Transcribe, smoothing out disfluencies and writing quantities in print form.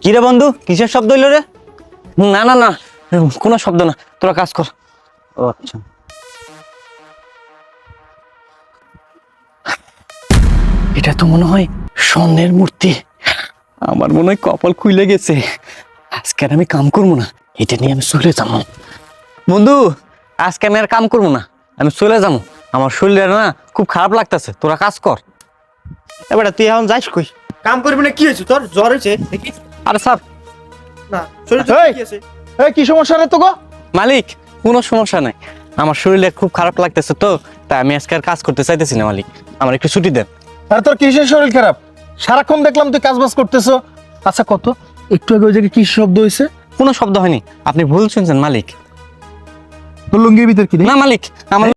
কিরে বন্ধু, কিসের শব্দ হইল রে? না না না, কোনো শব্দ না, তোরা কাজ কর। ও আচ্ছা। এটা তো মনে হয় স্বর্ণের মূর্তি। আমার মনে হয় কপাল খুইলে গেছে। আজকে আর আমি কাম করবো না, এটা নিয়ে আমি চলে যাবো। বন্ধু, আজকে আমি আর কাম করবো না, আমি চলে যাবো। আমার শরীরে না খুব খারাপ লাগতেছে, তোরা কাজ কর। এবার তুই এখন যাইস কই? কাম করবি না? কি হয়েছে তোর? জ্বর হয়েছে দেখি? আরে স্যার, না শরীর এই! কি আছে? এই কি সমস্যা রে তোকে? মালিক কোনো সমস্যা নাই, আমার শরীরে খুব খারাপ লাগতেছে তো, তাই আমি আজকে আর কাজ করতে চাইতেছি না। মালিক, আমার একটু ছুটি দেন। আর তোর কিসের শরীর খারাপ? সারাক্ষণ দেখলাম তুই কাজবাজ করতেছো। আচ্ছা কত, একটু আগে ওই জায়গায় কি শব্দ হয়েছে? কোনো শব্দ হয়নি, আপনি ভুল শুনছেন মালিক। তোর লুঙ্গির ভিতর কি রে? না মালিক, আমার